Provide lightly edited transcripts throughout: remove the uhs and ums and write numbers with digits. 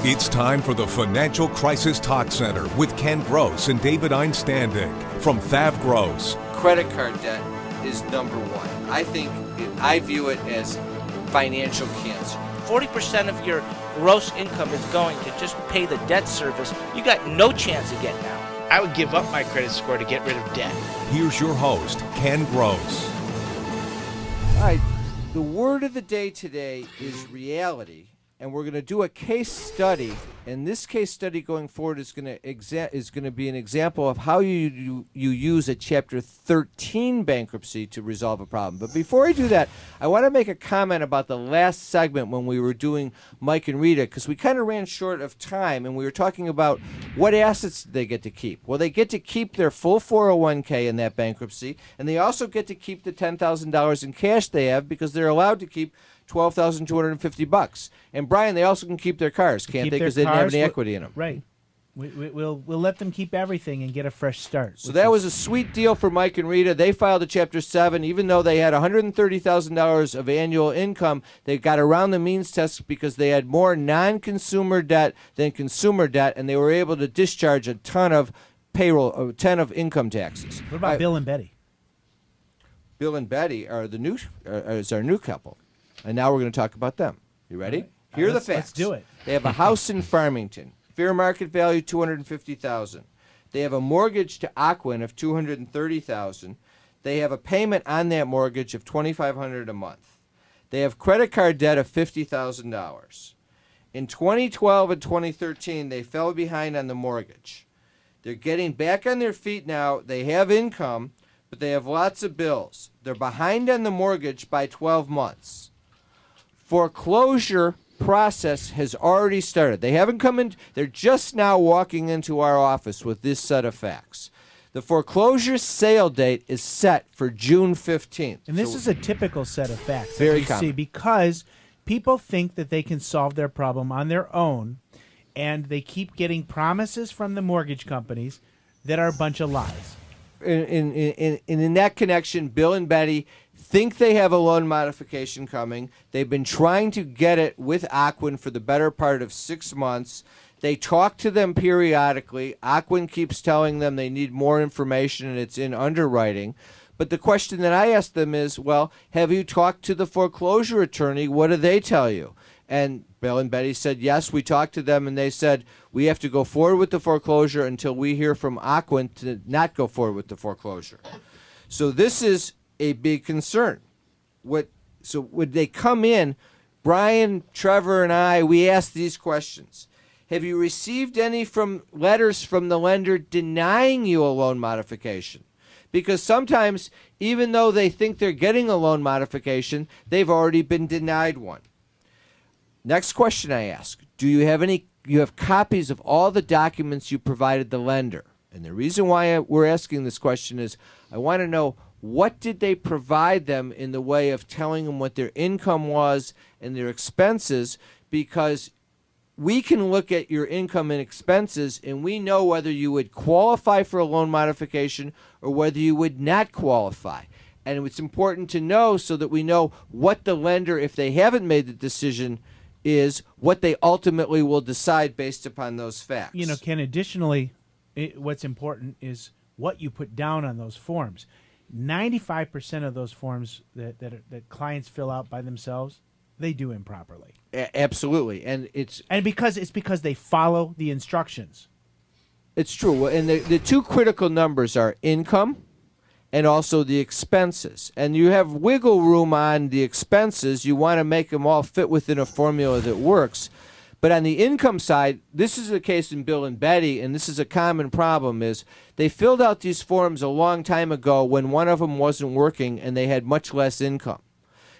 It's time for the Financial Crisis Talk Center with Ken Gross and David Einstandig from Thav Gross. Credit card debt is number one. I view it as financial cancer. 40% of your gross income is going to just pay the debt service. You got no chance of getting out. I would give up my credit score to get rid of debt. Here's your host, Ken Gross. All right, the word of the day today is reality. And we're going to do a case study, and this case study going forward is going to be an example of how you use a Chapter 13 bankruptcy to resolve a problem. But before I do that, I want to make a comment about the last segment when we were doing Mike and Rita, because we kind of ran short of time, and we were talking about what assets they get to keep. Well, they get to keep their full 401k in that bankruptcy, and they also get to keep the $10,000 in cash they have because they're allowed to keep $12,250. And Brian, they also can keep their cars, can't they? Because they didn't have any equity in them. Right. We'll let them keep everything and get a fresh start. So that was a sweet deal for Mike and Rita. They filed a Chapter 7. Even though they had $130,000 of annual income, they got around the means test because they had more non-consumer debt than consumer debt, and they were able to discharge a ton of payroll, a ton of income taxes. What about Bill and Betty? Bill and Betty are is our new couple. And now we're going to talk about them. You ready? Right. Here are the facts. Let's do it. They have a house in Farmington. Fair market value $250,000. They have a mortgage to Aquin of $230,000. They have a payment on that mortgage of $2,500 a month. They have credit card debt of $50,000. In 2012 and 2013, they fell behind on the mortgage. They're getting back on their feet now. They have income, but they have lots of bills. They're behind on the mortgage by 12 months. Foreclosure process has already started. They haven't come in. They're just now walking into our office with this set of facts. The foreclosure sale date is set for June 15th. And this is a typical set of facts Very that we see because people think that they can solve their problem on their own, and they keep getting promises from the mortgage companies that are a bunch of lies. In that connection, Bill and Betty think they have a loan modification coming. They've been trying to get it with Aquin for the better part of 6 months. They talk to them periodically. Aquin keeps telling them they need more information and it's in underwriting. But the question that I asked them is, well, have you talked to the foreclosure attorney? What do they tell you? And Bill and Betty said, yes, we talked to them, and they said, we have to go forward with the foreclosure until we hear from Aquin to not go forward with the foreclosure. So this is a big concern. So would they come in, Brian, Trevor, and I, we asked these questions. Have you received any letters from the lender denying you a loan modification? Because sometimes, even though they think they're getting a loan modification, they've already been denied one. Next question I ask, do you have copies of all the documents you provided the lender? And the reason why we're asking this question is I want to know, what did they provide them in the way of telling them what their income was and their expenses? Because we can look at your income and expenses and we know whether you would qualify for a loan modification or whether you would not qualify. And it's important to know so that we know what the lender, if they haven't made the decision, is what they ultimately will decide based upon those facts. You know, Ken, additionally, what's important is what you put down on those forms. 95% of those forms that clients fill out by themselves, they do improperly. Absolutely. And because they follow the instructions. It's true. And the two critical numbers are income and also the expenses. And you have wiggle room on the expenses. You want to make them all fit within a formula that works. But on the income side, this is the case in Bill and Betty, and this is a common problem, is they filled out these forms a long time ago when one of them wasn't working and they had much less income.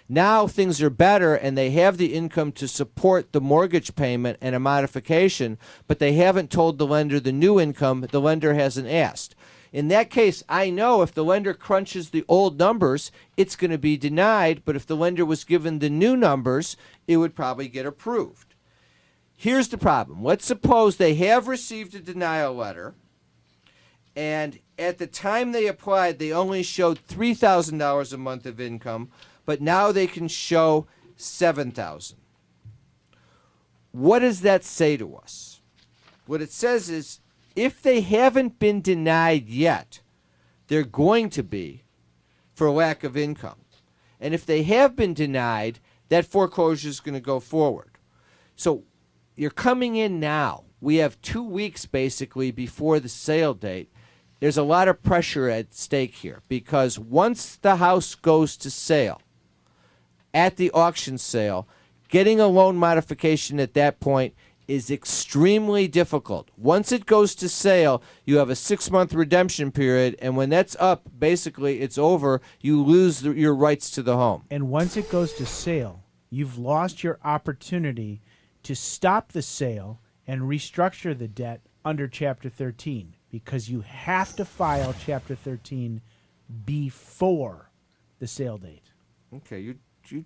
Now things are better and they have the income to support the mortgage payment and a modification, but they haven't told the lender the new income. The lender hasn't asked. In that case, I know if the lender crunches the old numbers, it's going to be denied, but if the lender was given the new numbers, it would probably get approved. Here's the problem. Let's suppose they have received a denial letter, and at the time they applied, they only showed $3,000 a month of income, but now they can show $7,000. what does that say to us? What it says is if they haven't been denied yet, they're going to be for lack of income. And if they have been denied, that foreclosure is going to go forward. So you're coming in now. We have 2 weeks basically before the sale date. There's a lot of pressure at stake here because once the house goes to sale, at the auction sale, getting a loan modification at that point is extremely difficult. Once it goes to sale, you have a 6-month redemption period, and when that's up, basically it's over. You lose your rights to the home. And once it goes to sale, you've lost your opportunity to stop the sale and restructure the debt under Chapter 13 because you have to file Chapter 13 before the sale date. Okay, you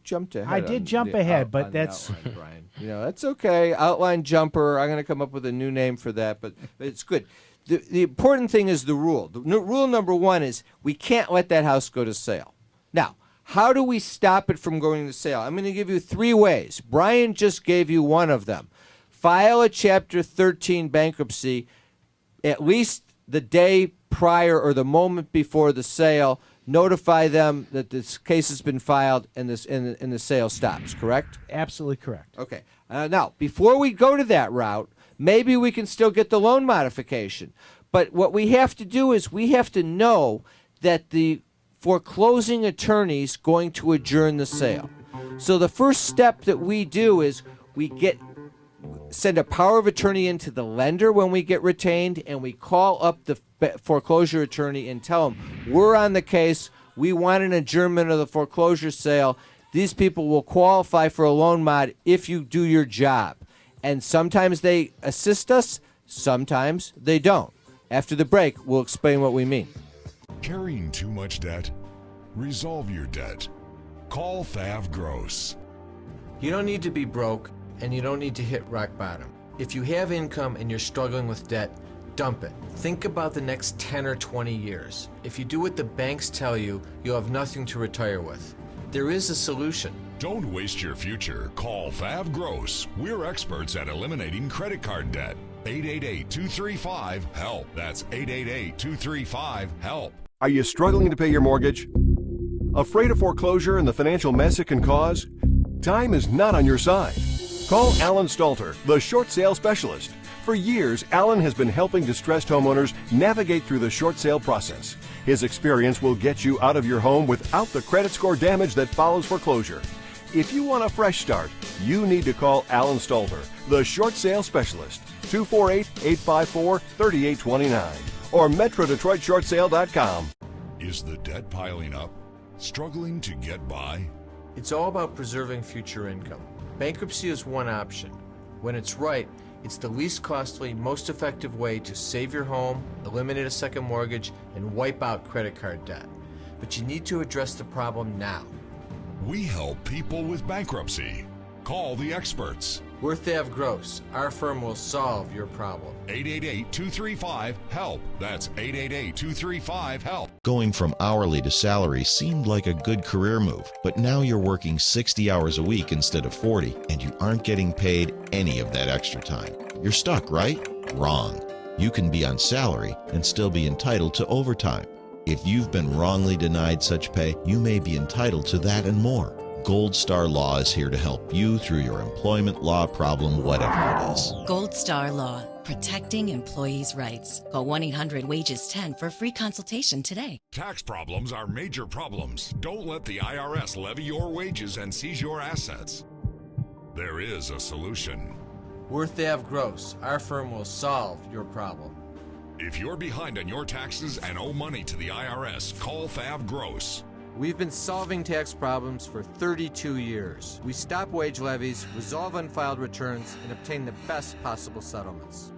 jumped ahead. I did jump ahead, but that's outline, Brian. That's okay. Outline jumper. I'm going to come up with a new name for that, but it's good. The important thing is the rule. Rule number 1 is we can't let that house go to sale. Now, how do we stop it from going to sale? I'm going to give you 3 ways. Brian just gave you one of them. File a Chapter 13 bankruptcy at least the day prior or the moment before the sale. Notify them that this case has been filed and the sale stops, correct? absolutely correct. Okay. Now, before we go to that route, maybe we can still get the loan modification. But what we have to do is we have to know that the foreclosing attorney's going to adjourn the sale. So the first step that we do is we send a power of attorney into the lender when we get retained, and we call up the foreclosure attorney and tell them, we're on the case, we want an adjournment of the foreclosure sale. These people will qualify for a loan mod if you do your job. And sometimes they assist us, sometimes they don't. After the break, we'll explain what we mean. Carrying too much debt? Resolve your debt. Call Thav Gross. You don't need to be broke, and you don't need to hit rock bottom. If you have income and you're struggling with debt, dump it. Think about the next 10 or 20 years. If you do what the banks tell you, you'll have nothing to retire with. There is a solution. Don't waste your future. Call Thav Gross. We're experts at eliminating credit card debt. 888-235-HELP. That's 888-235-HELP. Are you struggling to pay your mortgage? Afraid of foreclosure and the financial mess it can cause? Time is not on your side. Call Alan Stalter, the short sale specialist. For years, Alan has been helping distressed homeowners navigate through the short sale process. His experience will get you out of your home without the credit score damage that follows foreclosure. If you want a fresh start, you need to call Alan Stalter, the short sale specialist, 248-854-3829 or MetroDetroitShortSale.com. Is the debt piling up? Struggling to get by? It's all about preserving future income. Bankruptcy is one option. When it's right, it's the least costly, most effective way to save your home, eliminate a second mortgage, and wipe out credit card debt. But you need to address the problem now. We help people with bankruptcy. Call the experts. We're Thav Gross. Our firm will solve your problem. 888-235-HELP. That's 888-235-HELP. Going from hourly to salary seemed like a good career move, but now you're working 60 hours a week instead of 40, and you aren't getting paid any of that extra time. You're stuck, right? Wrong. You can be on salary and still be entitled to overtime. If you've been wrongly denied such pay, you may be entitled to that and more. Gold Star Law is here to help you through your employment law problem, whatever it is. Gold Star Law, protecting employees' rights. Call 1-800-WAGES-10 for a free consultation today. Tax problems are major problems. Don't let the IRS levy your wages and seize your assets. There is a solution. We're Thav Gross. Our firm will solve your problem. If you're behind on your taxes and owe money to the IRS, call Thav Gross. We've been solving tax problems for 32 years. We stop wage levies, resolve unfiled returns, and obtain the best possible settlements.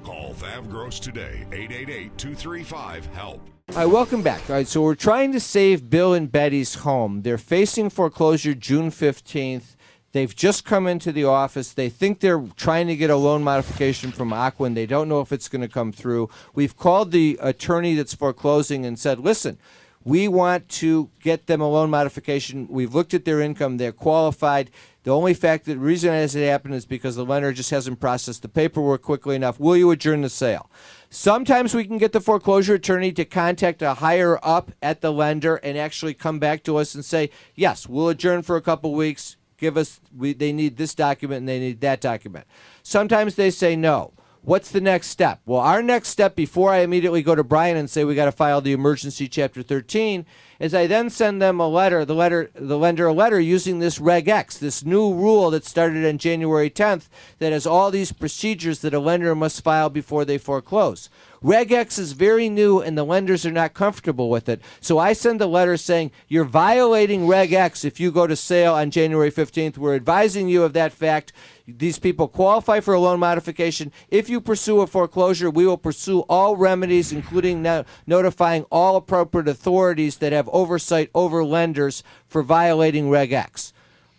Call Thav Gross today, 888-235-HELP. All right, welcome back. All right, so we're trying to save Bill and Betty's home. They're facing foreclosure June 15th. They've just come into the office. They think they're trying to get a loan modification from Aquin. They don't know if it's going to come through. We've called the attorney that's foreclosing and said, listen, We want to get them a loan modification. We've looked at their income. They're qualified. The only the reason it hasn't happened is because the lender just hasn't processed the paperwork quickly enough. Will you adjourn the sale? Sometimes we can get the foreclosure attorney to contact a higher up at the lender and actually come back to us and say, yes, we'll adjourn for a couple weeks. They need this document and they need that document. Sometimes they say no. What's the next step? Well, our next step, before I immediately go to Brian and say we got to file the emergency Chapter 13, is I then send them the lender a letter using this Reg X, this new rule that started on January 10th that has all these procedures that a lender must file before they foreclose. Reg X is very new and the lenders are not comfortable with it. So I send a letter saying, you're violating Reg X if you go to sale on January 15th. We're advising you of that fact. These people qualify for a loan modification. If you pursue a foreclosure, we will pursue all remedies, including notifying all appropriate authorities that have oversight over lenders for violating Reg X.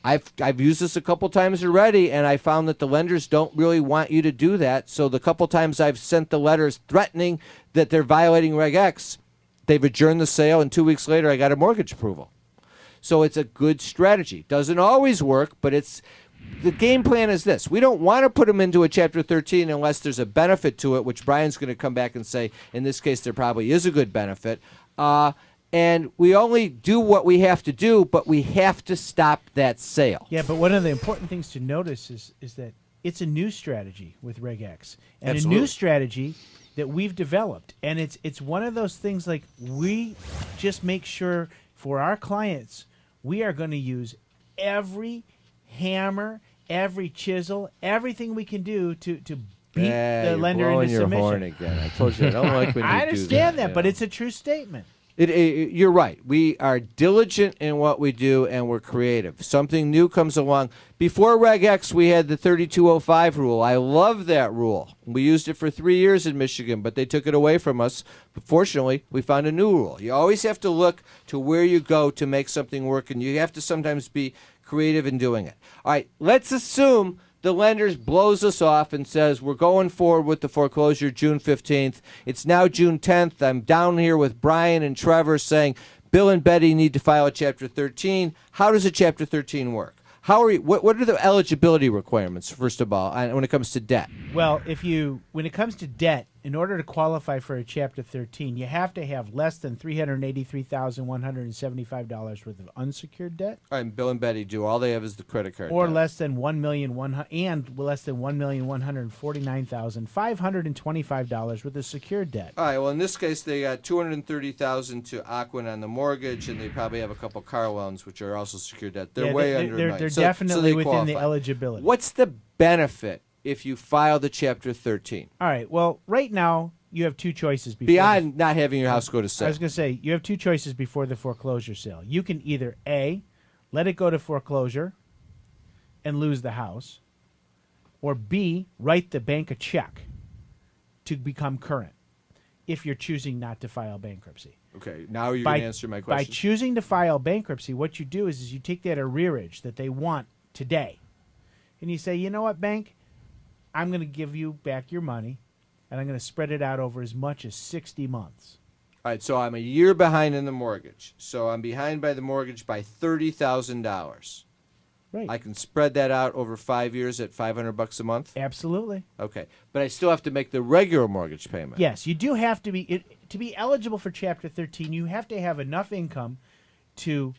I've used this a couple times already, and I found that the lenders don't really want you to do that. So the couple times I've sent the letters threatening that they're violating Reg X, they've adjourned the sale, and 2 weeks later I got a mortgage approval. So it's a good strategy. Doesn't always work, but the game plan is this. We don't want to put them into a Chapter 13 unless there's a benefit to it, which Brian's going to come back and say, in this case, there probably is a good benefit. And we only do what we have to do, but we have to stop that sale. Yeah, but one of the important things to notice is that it's a new strategy with Reg X. And Absolutely. A new strategy that we've developed. And it's one of those things like we just make sure for our clients, we are going to use every hammer, every chisel, everything we can do to beat the lender into submission. Your horn again. I told you I don't like when you do that. I understand that, but it's a true statement. You're right. We are diligent in what we do, and we're creative. Something new comes along. Before Reg X, we had the 3205 rule. I love that rule. We used it for 3 years in Michigan, but they took it away from us. But fortunately, we found a new rule. You always have to look to where you go to make something work, and you have to sometimes be creative in doing it. All right, let's assume the lender blows us off and says, we're going forward with the foreclosure June 15th. It's now June 10th. I'm down here with Brian and Trevor saying, Bill and Betty need to file a Chapter 13. How does a Chapter 13 work? What are the eligibility requirements, first of all, when it comes to debt? Well, when it comes to debt, in order to qualify for a Chapter 13, you have to have less than $383,175 worth of unsecured debt. All right, and Bill and Betty do. All they have is the credit card or debt. less than $1,149,525 worth of secured debt. All right, well, in this case, they got $230,000 to Aquin on the mortgage, and they probably have a couple car loans, which are also secured debt. They're way under a million. They're So definitely they within qualify. the eligibility. What's the benefit if you file the Chapter 13? All right, well, right now, you have two choices. Beyond not having your house go to sale. I was going to say, you have two choices before the foreclosure sale. You can either, A, let it go to foreclosure and lose the house, or B, write the bank a check to become current if you're choosing not to file bankruptcy. Okay, now you're going to answer my question. By choosing to file bankruptcy, what you do is you take that arrearage that they want today, and you say, you know what, bank, I'm going to give you back your money, and I'm going to spread it out over as much as 60 months. All right, so I'm a year behind in the mortgage. So I'm behind by the mortgage by $30,000. Right. I can spread that out over 5 years at $500 a month? Absolutely. Okay, but I still have to make the regular mortgage payment. Yes, you do have to be to be eligible for Chapter 13. You have to have enough income to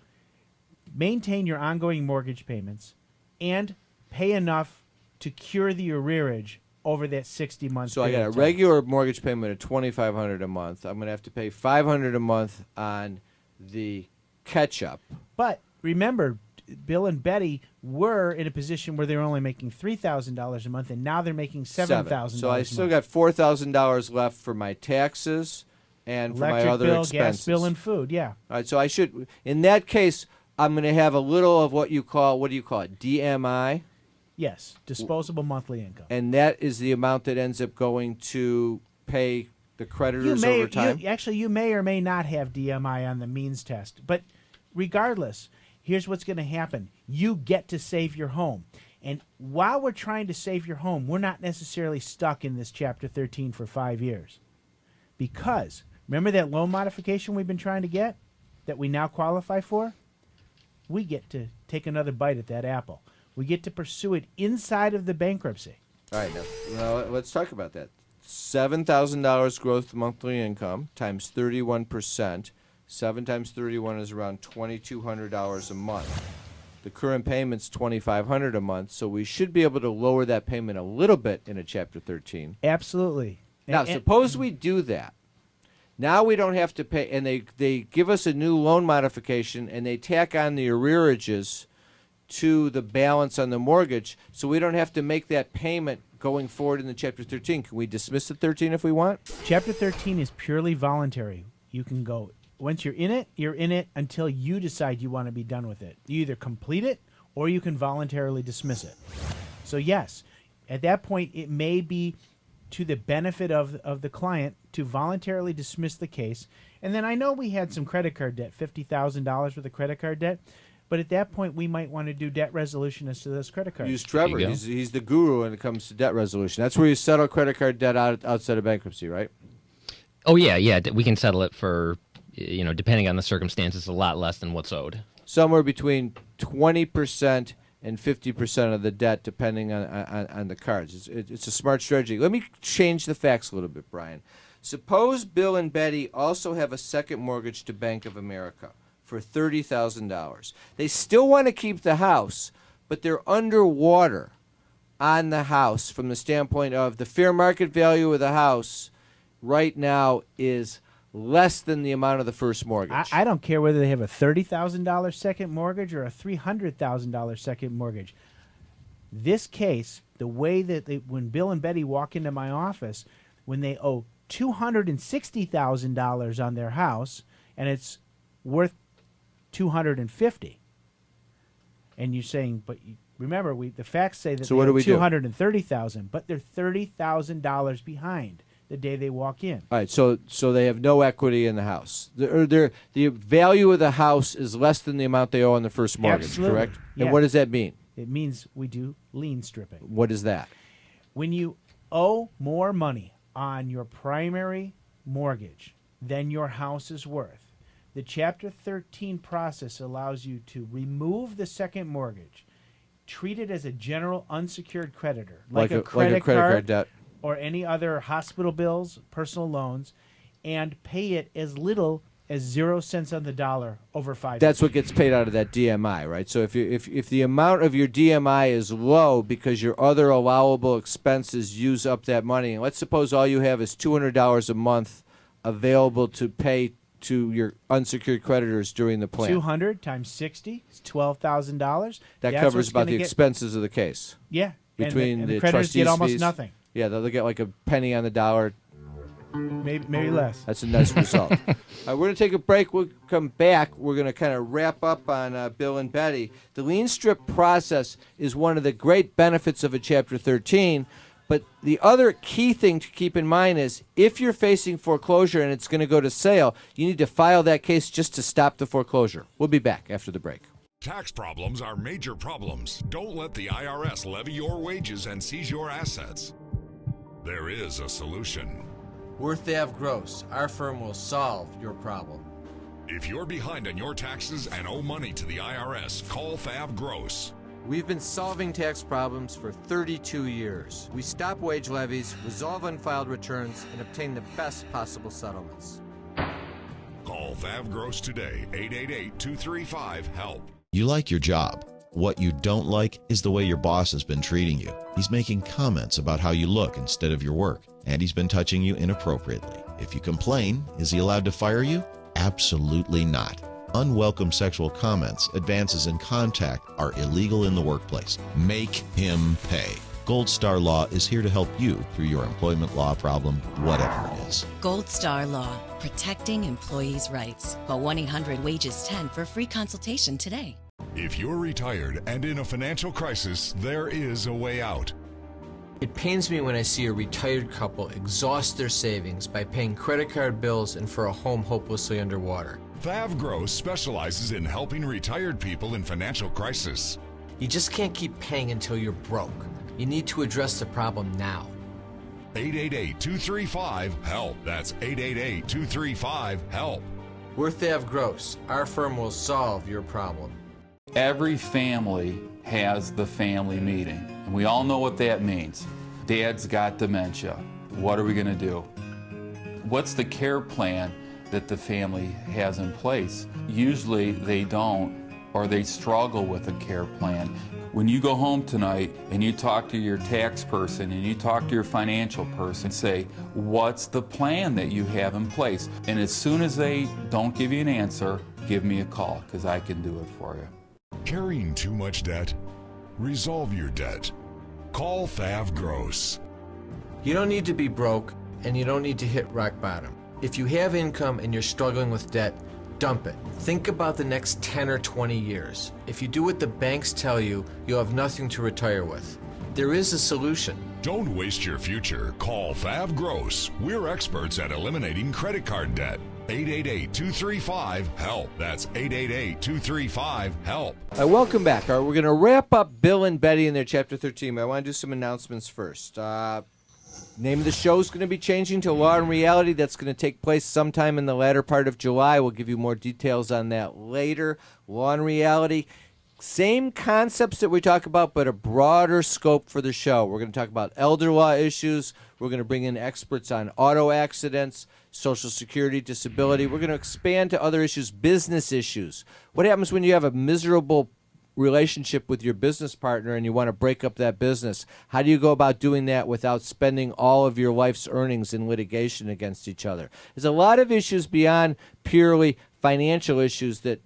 maintain your ongoing mortgage payments and pay enough to cure the arrearage over that 60 months. So I got a regular mortgage payment of $2,500 a month. I'm going to have to pay $500 a month on the catch-up. But remember, Bill and Betty were in a position where they were only making $3,000 a month, and now they're making $7,000. So I still got $4,000 left for my taxes and for electric my other bill, expenses. gas bill, and food. Yeah. All right. So I should, in that case, I'm going to have a little of what do you call it, DMI? Yes, disposable monthly income. And that is the amount that ends up going to pay the creditors over time? You may or may not have DMI on the means test. But regardless, here's what's going to happen. You get to save your home. And while we're trying to save your home, we're not necessarily stuck in this Chapter 13 for 5 years. Because, remember that loan modification we've been trying to get? that we now qualify for, we get to take another bite at that apple. We get to pursue it inside of the bankruptcy. All right, now let's talk about that. $7,000 gross monthly income times 31%. 7 times 31 is around $2,200 a month. The current payment's $2,500 a month, so we should be able to lower that payment a little bit in a Chapter 13. Absolutely. Now, suppose we do that. Now we don't have to pay, and they give us a new loan modification, and they tack on the arrearages to the balance on the mortgage, so we don't have to make that payment going forward in the Chapter 13. Can we dismiss the 13 if we want? Chapter 13 is purely voluntary. You can go. Once you're in it until you decide you want to be done with it. You either complete it or you can voluntarily dismiss it. So yes, at that point it may be to the benefit of the client to voluntarily dismiss the case. And then I know we had some credit card debt, $50,000 worth of credit card debt, but at that point we might want to do debt resolution as to those credit cards. Use Trevor. He's the guru when it comes to debt resolution. That's where you settle credit card debt outside of bankruptcy, right? Oh, yeah. We can settle it for, depending on the circumstances, a lot less than what's owed. Somewhere between 20% and 50% of the debt, depending on the cards. It's a smart strategy. Let me change the facts a little bit, Brian. Suppose Bill and Betty also have a second mortgage to Bank of America for $30,000. They still want to keep the house, but they're underwater on the house from the standpoint of the fair market value of the house right now is less than the amount of the first mortgage. I don't care whether they have a $30,000 second mortgage or a $300,000 second mortgage. This case, the way that when Bill and Betty walk into my office, when they owe $260,000 on their house and it's worth $250,000, and you're saying, but remember, the facts say that so what do we do? $230,000, but they're $30,000 behind the day they walk in. All right, so they have no equity in the house. The value of the house is less than the amount they owe on the first mortgage, Absolutely. Correct? Yeah. And what does that mean? It means we do lien stripping. What is that? When you owe more money on your primary mortgage than your house is worth, the Chapter 13 process allows you to remove the second mortgage, treat it as a general unsecured creditor, like a credit card debt, or any other hospital bills, personal loans, and pay it as little as 0 cents on the dollar over 5 years. That's what gets paid out of that DMI, right? So if the amount of your DMI is low because your other allowable expenses use up that money, and let's suppose all you have is $200 a month available to pay to your unsecured creditors during the plan. 200 times 60 is $12,000. That covers about the expenses of the case. Yeah. Between the the creditors trustees' get almost fees. nothing. Yeah, they'll get like a penny on the dollar. Maybe less. That's a nice result. We're going to take a break. We'll come back. We're going to kind of wrap up on Bill and Betty. The lien strip process is one of the great benefits of a Chapter 13. But the other key thing to keep in mind is if you're facing foreclosure and it's going to go to sale, you need to file that case just to stop the foreclosure. We'll be back after the break. Tax problems are major problems. Don't let the IRS levy your wages and seize your assets. There is a solution. Worth Ave Gross. Our firm will solve your problem. If you're behind on your taxes and owe money to the IRS, call Fav Gross. We've been solving tax problems for 32 years. We stop wage levies, resolve unfiled returns, and obtain the best possible settlements. Call Fav Gross today, 888-235-HELP. You like your job. What you don't like is the way your boss has been treating you. He's making comments about how you look instead of your work, and he's been touching you inappropriately. If you complain, is he allowed to fire you? Absolutely not. Unwelcome sexual comments, advances in contact are illegal in the workplace. Make him pay. Gold Star Law is here to help you through your employment law problem, whatever it is. Gold Star Law, protecting employees' rights. Call 1-800-WAGES-10 for a free consultation today. If you're retired and in a financial crisis, there is a way out. It pains me when I see a retired couple exhaust their savings by paying credit card bills and for a home hopelessly underwater. Fav Gross specializes in helping retired people in financial crisis. You just can't keep paying until you're broke. You need to address the problem now. 888-235-HELP. That's 888-235-HELP. We're Thav Gross. Our firm will solve your problem. Every family has the family meeting, and we all know what that means. Dad's got dementia. What are we going to do? What's the care plan that the family has in place? Usually they don't, or they struggle with a care plan. When you go home tonight and you talk to your tax person and you talk to your financial person, say, what's the plan that you have in place? And as soon as they don't give you an answer, give me a call, because I can do it for you. Carrying too much debt? Resolve your debt. Call Thav Gross. You don't need to be broke, and you don't need to hit rock bottom. If you have income and you're struggling with debt, dump it. Think about the next 10 or 20 years. If you do what the banks tell you, you'll have nothing to retire with. There is a solution. Don't waste your future. Call Thav Gross. We're experts at eliminating credit card debt. 888-235-HELP. That's 888-235-HELP. Welcome back. All right, we're going to wrap up Bill and Betty in their Chapter 13, but I want to do some announcements first. Name of the show is going to be changing to Law and Reality. That's going to take place sometime in the latter part of July. We'll give you more details on that later. Law and Reality, same concepts that we talk about, but a broader scope for the show. We're going to talk about elder law issues. We're going to bring in experts on auto accidents, Social Security, disability. We're going to expand to other issues, business issues. What happens when you have a miserable relationship with your business partner and you want to break up that business? How do you go about doing that without spending all of your life's earnings in litigation against each other? There's a lot of issues beyond purely financial issues that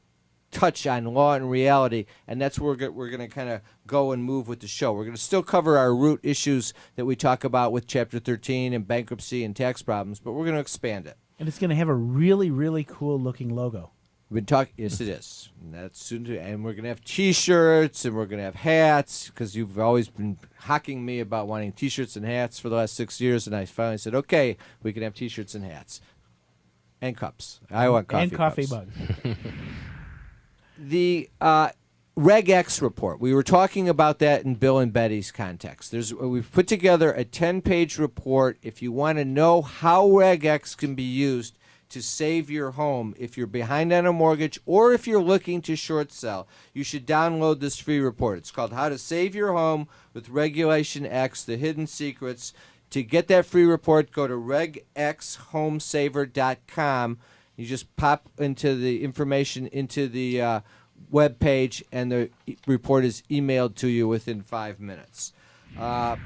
touch on law and reality, and that's where we're going to kind of go and move with the show. We're going to still cover our root issues that we talk about with Chapter 13 and bankruptcy and tax problems, but we're going to expand it. And it's going to have a really, really cool looking logo. We've been talking. Yes, it is. And that's soon to. And we're going to have T-shirts and we're going to have hats, because you've always been hocking me about wanting T-shirts and hats for the last 6 years, and I finally said, okay, we can have T-shirts and hats and cups. I want coffee and coffee cups. mugs. The Reg X report. We were talking about that in Bill and Betty's context. We've put together a 10-page report. If you want to know how Reg X can be used to save your home, if you're behind on a mortgage or if you're looking to short sell, you should download this free report. It's called How to Save Your Home with Regulation X, The Hidden Secrets. To get that free report, go to regxhomesaver.com. You just pop into the information into the web page, and the report is emailed to you within 5 minutes. And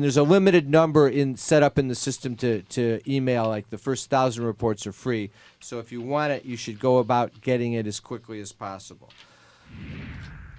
there's a limited number set up in the system to email. Like the first 1,000 reports are free. So if you want it, you should go about getting it as quickly as possible.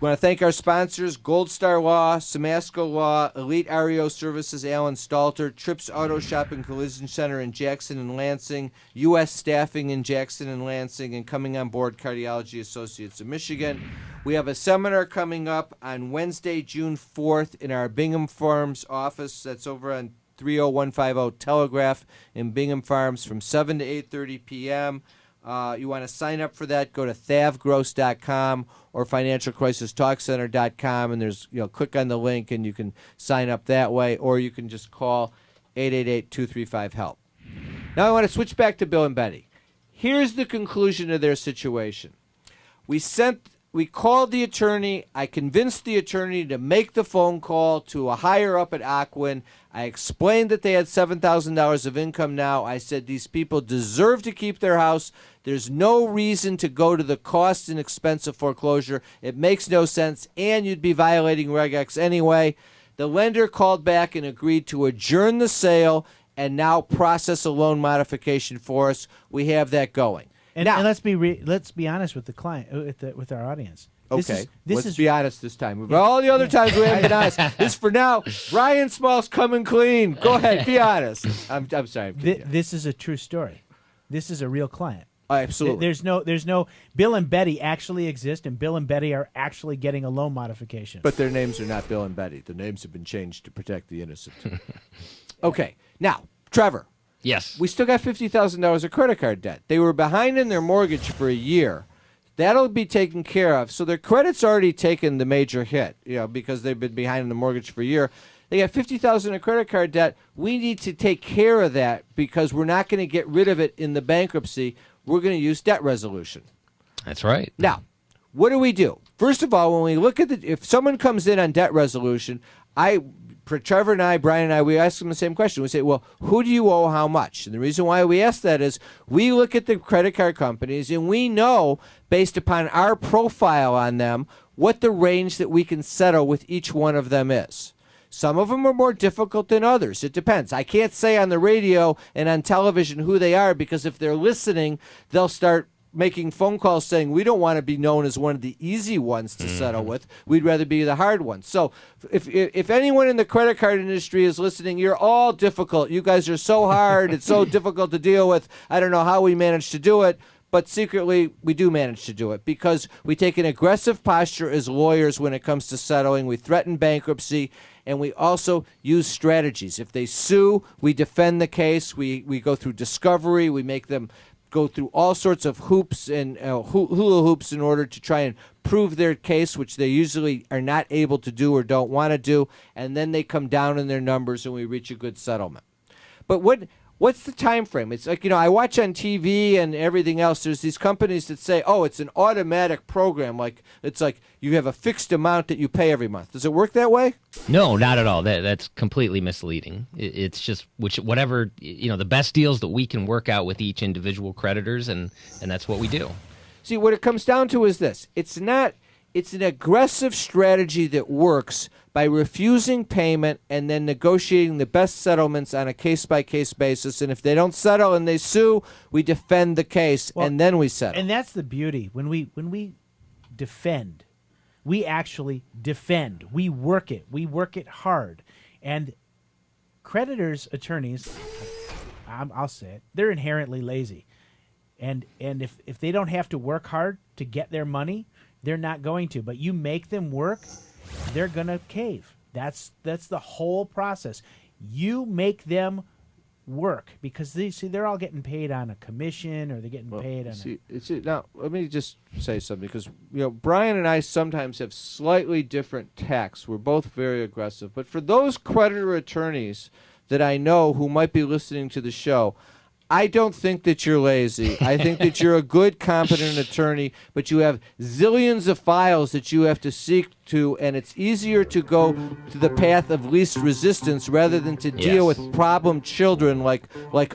We want to thank our sponsors, Gold Star Law, Samasco Law, Elite REO Services, Alan Stalter, Trips Auto Shop and Collision Center in Jackson and Lansing, U.S. Staffing in Jackson and Lansing, and coming on board, Cardiology Associates of Michigan. We have a seminar coming up on Wednesday, June 4th in our Bingham Farms office. That's over on 30150 Telegraph in Bingham Farms from 7 to 8:30 p.m. You want to sign up for that, go to thavgross.com or financialcrisistalkcenter.com, and there's, click on the link and you can sign up that way, or you can just call 888-235-HELP. Now I want to switch back to Bill and Betty. Here's the conclusion of their situation. We called the attorney. I convinced the attorney to make the phone call to a higher up at Ocwen. I explained that they had $7,000 of income now. I said these people deserve to keep their house. There's no reason to go to the cost and expense of foreclosure. It makes no sense, and you'd be violating Reg X anyway. The lender called back and agreed to adjourn the sale and now process a loan modification for us. We have that going. And let's be honest with the client, with our audience. Okay, let's be honest this time. All the other times we haven't been honest. This for now. Ryan Small's coming clean. Go ahead, be honest. I'm sorry. This is a true story. This is a real client. Absolutely. There's no. Bill and Betty actually exist, and Bill and Betty are actually getting a loan modification. But their names are not Bill and Betty. The names have been changed to protect the innocent. Okay, now Trevor. Yes. We still got $50,000 of credit card debt. They were behind in their mortgage for a year. That'll be taken care of. So their credit's already taken the major hit, because they've been behind in the mortgage for a year. They got $50,000 in credit card debt. We need to take care of that because we're not going to get rid of it in the bankruptcy. We're going to use debt resolution. That's right. Now, what do we do? First of all, when we look at if someone comes in on debt resolution, Trevor and I, Brian and I, we ask them the same question. We say, well, who do you owe how much? And the reason why we ask that is we look at the credit card companies and we know, based upon our profile on them, what the range that we can settle with each one of them is. Some of them are more difficult than others. It depends. I can't say on the radio and on television who they are because if they're listening, they'll start making phone calls saying we don't want to be known as one of the easy ones to settle with. We'd rather be the hard ones. So if anyone in the credit card industry is listening, you're all difficult. You guys are so hard. It's so difficult to deal with. I don't know how we managed to do it. But secretly, we do manage to do it because we take an aggressive posture as lawyers when it comes to settling. We threaten bankruptcy, and we also use strategies. If they sue, we defend the case. We go through discovery. We make them go through all sorts of hoops and hula hoops in order to try and prove their case, which they usually are not able to do or don't want to do. And then they come down in their numbers, and we reach a good settlement. But what's the time frame? It's like, I watch on TV and everything else. There's these companies that say, oh, it's an automatic program. Like it's like you have a fixed amount that you pay every month. Does it work that way? No, not at all. That's completely misleading. It's just whatever, the best deals that we can work out with each individual creditors, and that's what we do. See, what it comes down to is this. It's an aggressive strategy that works by refusing payment and then negotiating the best settlements on a case-by-case basis. And if they don't settle and they sue, we defend the case, and then we settle. And that's the beauty. When we defend, we actually defend. We work it. We work it hard. And creditors' attorneys, I'll say it, they're inherently lazy. And if they don't have to work hard to get their money, they're not going to. But you make them work, they're going to cave. That's the whole process. You make them work because they're all getting paid on a commission or they're getting paid on Now, let me just say something because Brian and I sometimes have slightly different tacks. We're both very aggressive. But for those creditor attorneys that I know who might be listening to the show, I don't think that you're lazy. I think that you're a good, competent attorney, but you have zillions of files that you have to seek to, and it's easier to go to the path of least resistance rather than to deal with problem children like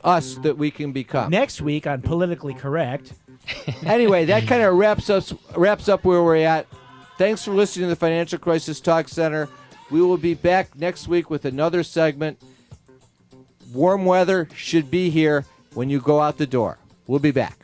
us that we can become. Next week on Politically Correct. Anyway, that kind of wraps up where we're at. Thanks for listening to the Financial Crisis Talk Center. We will be back next week with another segment. Warm weather should be here when you go out the door. We'll be back.